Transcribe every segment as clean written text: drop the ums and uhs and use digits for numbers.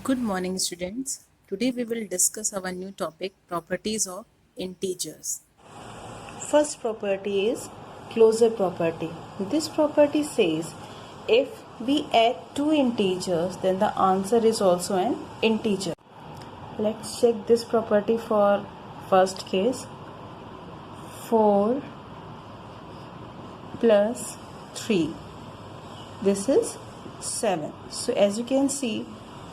Good morning, students. Today we will discuss our new topic, properties of integers. First property is closure property. This property says if we add two integers, then the answer is also an integer. Let's check this property for first case. 4 plus 3. This is 7. So as you can see,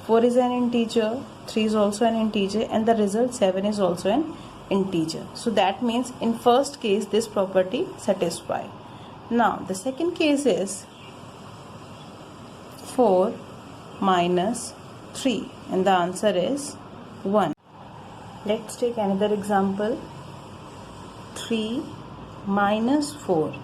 4 is an integer, 3 is also an integer, and the result 7 is also an integer. So that means in first case this property satisfies. Now the second case is 4 minus 3 and the answer is 1. Let's take another example. 3 minus 4.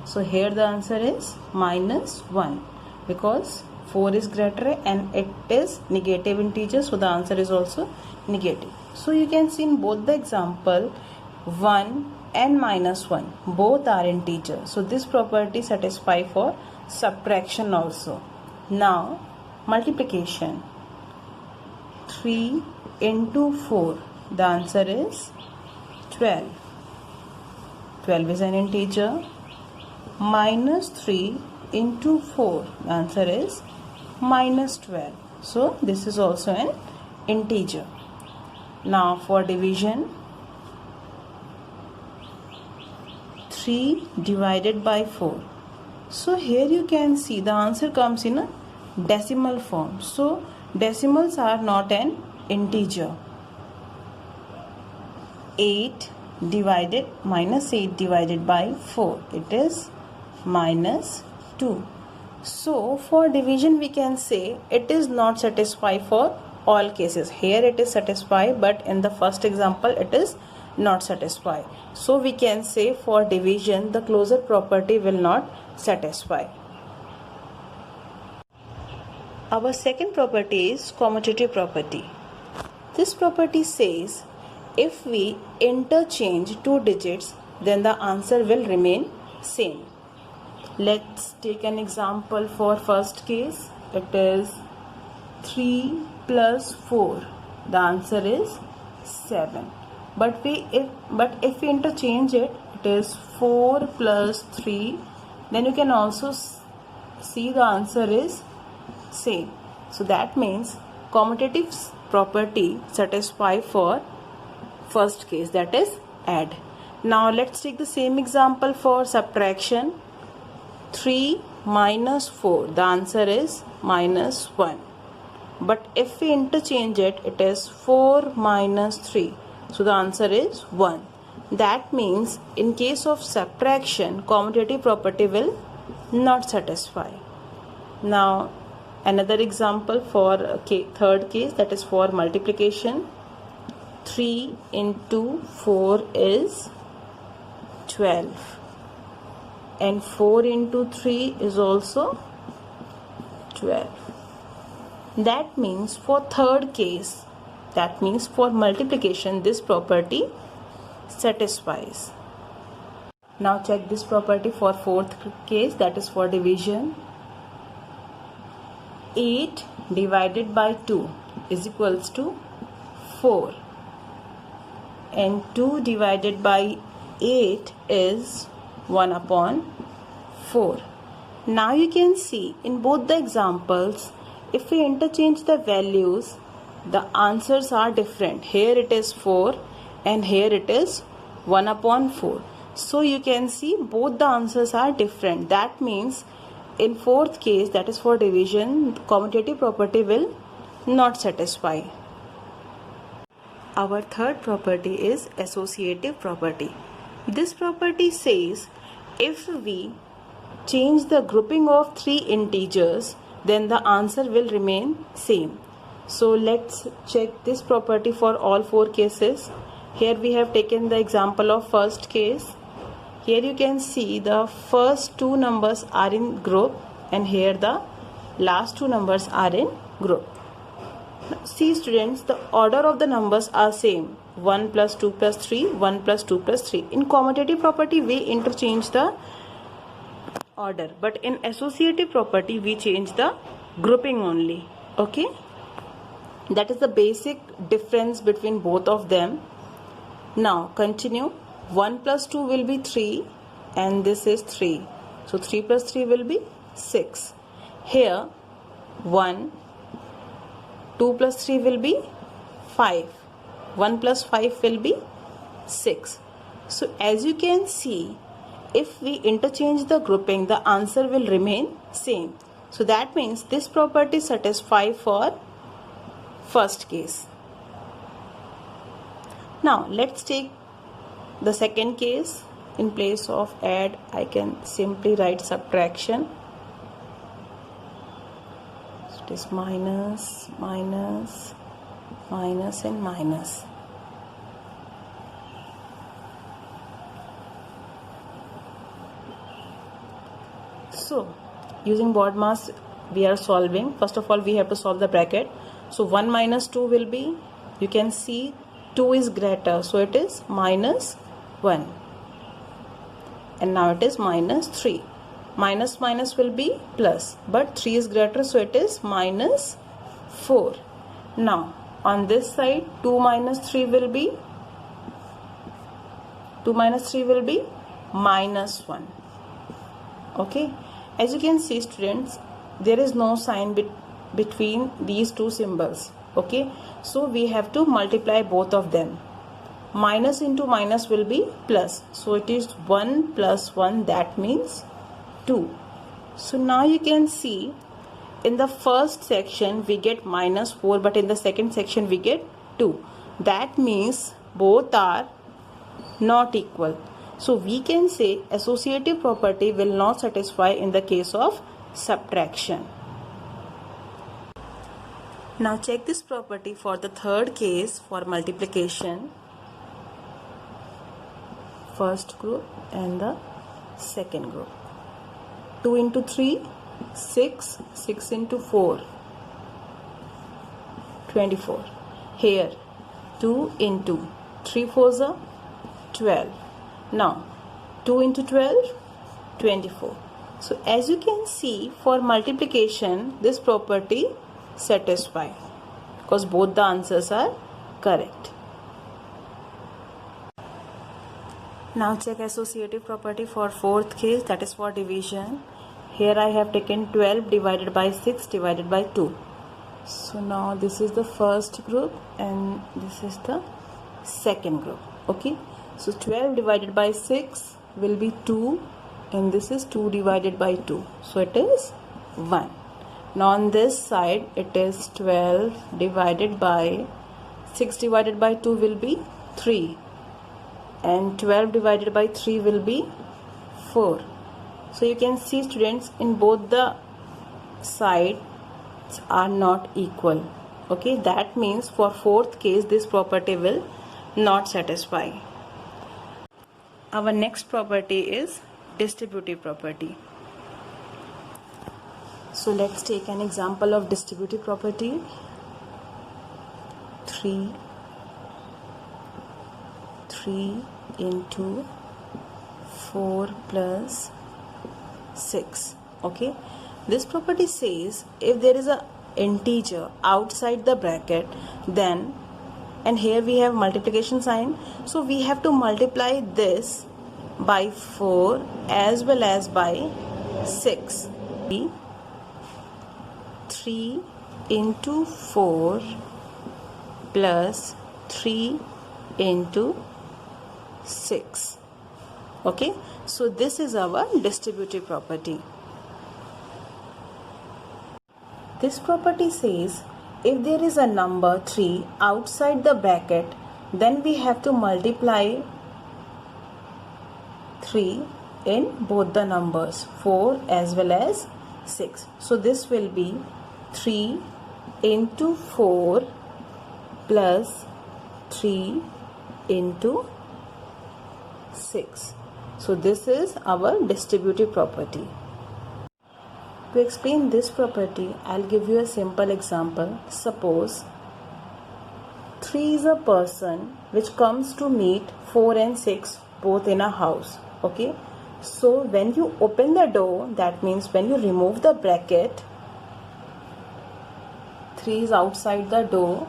So here the answer is minus 1 because 4 is greater and it is negative integer, so the answer is also negative. So you can see in both the example 1 and minus 1 both are integer. So this property satisfies for subtraction also. Now multiplication. 3 into 4, the answer is 12. 12 is an integer. Minus 3 into 4, the answer is minus 12. So this is also an integer. Now for division, 3 divided by 4. So here you can see the answer comes in a decimal form. So decimals are not an integer. 8 divided minus 8 divided by 4, it is minus 2. So for division we can say it is not satisfied for all cases. Here it is satisfied, but in the first example it is not satisfied. So we can say for division the closure property will not satisfy. Our second property is commutative property. This property says if we interchange two digits, then the answer will remain same. Let's take an example for first case. It is 3 plus 4. The answer is 7. But if we interchange it, it is 4 plus 3. Then you can also see the answer is same. So that means commutative property satisfy for first case, that is add. Now let's take the same example for subtraction. 3 minus 4, the answer is minus 1. But if we interchange it, it is 4 minus 3. So the answer is 1. That means in case of subtraction, commutative property will not satisfy. Now another example for third case, that is for multiplication. 3 into 4 is 12. And 4 into 3 is also 12. That means for third case, that means for multiplication, this property satisfies. Now check this property for fourth case, that is for division. 8 divided by 2 is equals to 4. And 2 divided by 8 is 1 upon 4. Now you can see in both the examples, if we interchange the values, the answers are different. Here it is 4 and here it is 1 upon 4. So you can see both the answers are different. That means in fourth case, that is for division, commutative property will not satisfy. Our third property is associative property. This property says if we change the grouping of three integers, then the answer will remain same. So let's check this property for all four cases. Here we have taken the example of first case. Here you can see the first two numbers are in group and here the last two numbers are in group. See students, the order of the numbers are same. 1 plus 2 plus 3, 1 plus 2 plus 3. In commutative property, we interchange the order, but in associative property, we change the grouping only. Okay. That is the basic difference between both of them. Now continue. 1 plus 2 will be 3 and this is 3. So 3 plus 3 will be 6. Here 1, 2 plus 3 will be 5. 1 plus 5 will be 6. So as you can see, if we interchange the grouping, the answer will remain same. So that means this property satisfies for first case. Now let's take the second case. In place of add, I can simply write subtraction. So it is minus, minus, minus and minus. So using BODMAS we are solving. First of all we have to solve the bracket. So 1 minus 2 will be, you can see 2 is greater, so it is minus 1. And now it is minus 3. Minus minus will be plus, but 3 is greater, so it is minus 4. Now on this side 2 minus 3 will be minus 1. Okay, as you can see students, there is no sign between these two symbols. Okay, so we have to multiply both of them. Minus into minus will be plus, so it is 1 plus 1, that means 2. So now you can see in the first section we get minus 4, but in the second section we get 2. That means both are not equal. So we can say associative property will not satisfy in the case of subtraction. Now check this property for the third case for multiplication. First group and the second group. 2 into 3, 6. 6 into 4, 24. Here 2 into 3 fours are 12. Now 2 into 12, 24. So as you can see, for multiplication this property satisfies because both the answers are correct. Now check associative property for fourth case, that is for division. Here I have taken 12 divided by 6 divided by 2. So now this is the first group and this is the second group. Okay, so 12 divided by 6 will be 2 and this is 2 divided by 2, so it is 1. Now on this side it is 12 divided by 6 divided by 2 will be 3 and 12 divided by 3 will be 4. So you can see students, in both the sides are not equal. Okay, that means for fourth case this property will not satisfy. Our next property is distributive property. So let's take an example of distributive property. 3 into 4 plus 6. Okay, this property says if there is a integer outside the bracket, then, and here we have multiplication sign, so we have to multiply this by 4 as well as by 6. 3 into 4 plus 3 into 6. Okay, so this is our distributive property. This property says if there is a number 3 outside the bracket, then we have to multiply 3 in both the numbers 4 as well as 6. So this will be 3 into 4 plus 3 into 6. So this is our distributive property. To explain this property, I'll give you a simple example. Suppose 3 is a person which comes to meet 4 and 6 both in a house. Okay, so when you open the door, that means when you remove the bracket, 3 is outside the door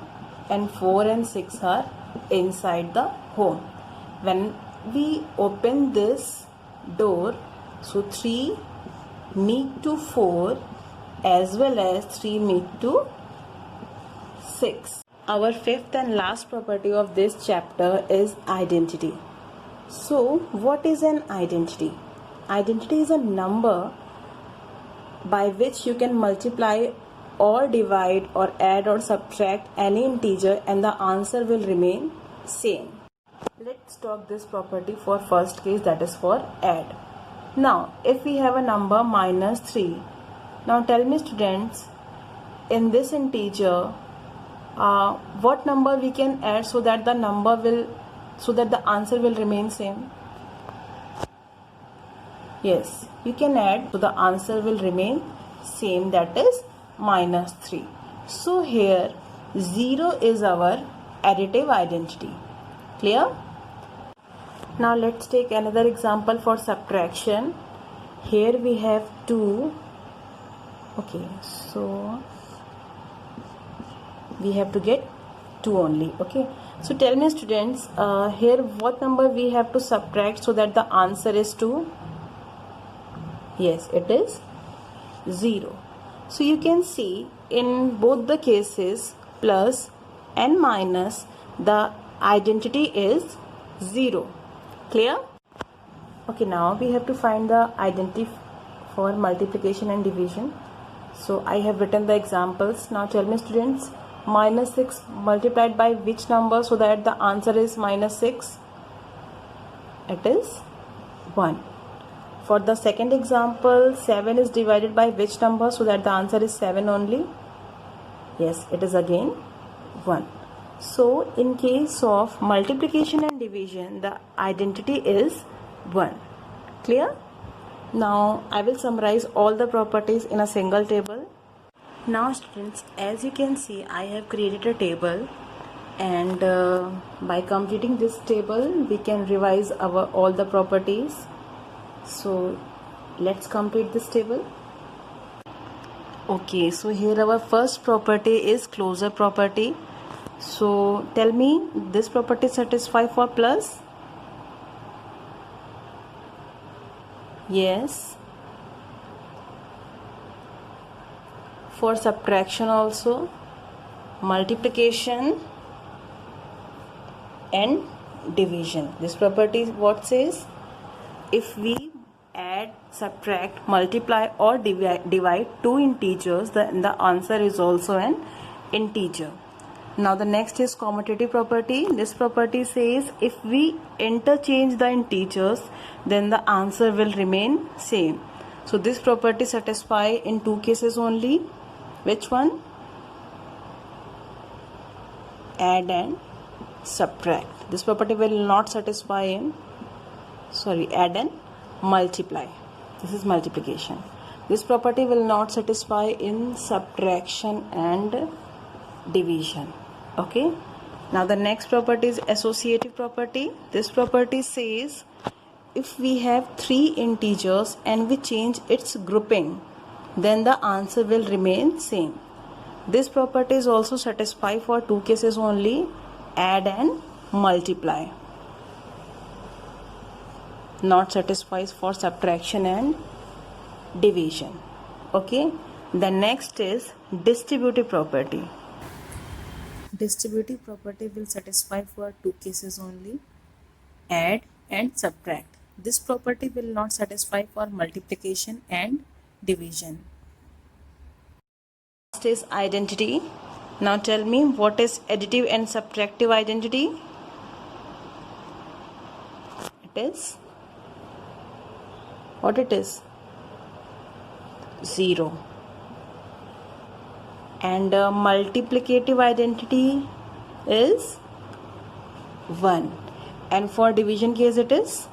and 4 and 6 are inside the home. When we open this door, so 3 meet to 4 as well as 3 meet to 6. Our fifth and last property of this chapter is identity. So, what is an identity? Identity is a number by which you can multiply or divide or add or subtract any integer and the answer will remain same. Let's talk this property for first case, that is for add. Now, if we have a number minus 3, now tell me students, in this integer, what number we can add so that the answer will remain same? Yes, you can add, so the answer will remain same, that is minus 3. So here 0 is our additive identity. Clear? Now let's take another example for subtraction. Here we have 2. Okay, so we have to get 2 only. Okay, so tell me students, here what number we have to subtract so that the answer is 2? Yes, it is 0. So you can see in both the cases, plus and minus, the identity is 0. Clear? Okay, now we have to find the identity for multiplication and division. So I have written the examples. Now tell me students, minus 6 multiplied by which number so that the answer is minus 6? It is 1. For the second example, 7 is divided by which number so that the answer is 7 only? Yes, it is again 1. So in case of multiplication and division, the identity is 1. Clear? Now I will summarize all the properties in a single table. Now students, as you can see, I have created a table, and by completing this table we can revise all the properties. So let's complete this table. Okay, so here our first property is closure property. So tell me, this property satisfies for plus? Yes. For subtraction also, multiplication and division. This property what says? If we add, subtract, multiply or divide two integers, then the answer is also an integer. Now the next is commutative property. This property says if we interchange the integers, then the answer will remain same. So this property satisfies in two cases only. Which one? Add and subtract. This property will not satisfy in add and multiply. This is multiplication. This property will not satisfy in subtraction and division. Okay. Now the next property is associative property. This property says if we have three integers and we change its grouping, then the answer will remain same. This property is also satisfied for two cases only, add and multiply. Not satisfies for subtraction and division. Okay. The next is distributive property. Distributive property will satisfy for two cases only, add and subtract. This property will not satisfy for multiplication and division. Next is identity. Now tell me, what is additive and subtractive identity? It is what it is? 0. And multiplicative identity is 1. And for division case it is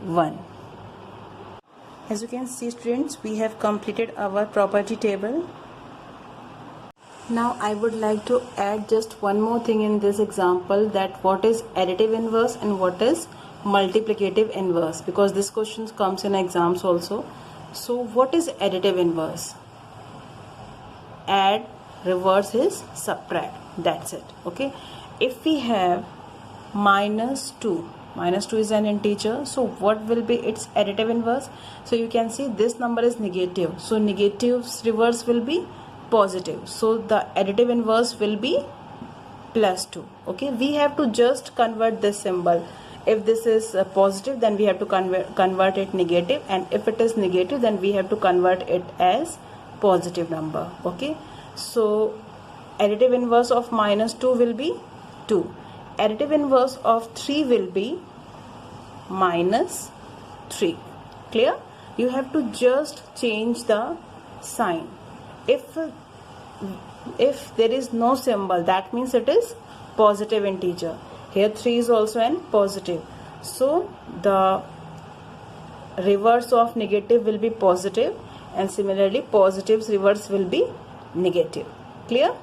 1. As you can see students, we have completed our property table. Now I would like to add just one more thing in this example, that what is additive inverse and what is multiplicative inverse, because this question comes in exams also. So what is additive inverse? Add, reverse is subtract. That's it. Okay. If we have minus 2 is an integer, so what will be its additive inverse? So you can see this number is negative, so negative's reverse will be positive, so the additive inverse will be plus 2. Okay, we have to just convert this symbol. If this is positive, then we have to convert it negative, and if it is negative, then we have to convert it as positive number. Okay, so additive inverse of minus 2 will be 2. Additive inverse of 3 will be minus 3. Clear? You have to just change the sign. If there is no symbol, that means it is positive integer. Here 3 is also an positive, so the reverse of negative will be positive, and similarly positive's reverse will be negative. Clear?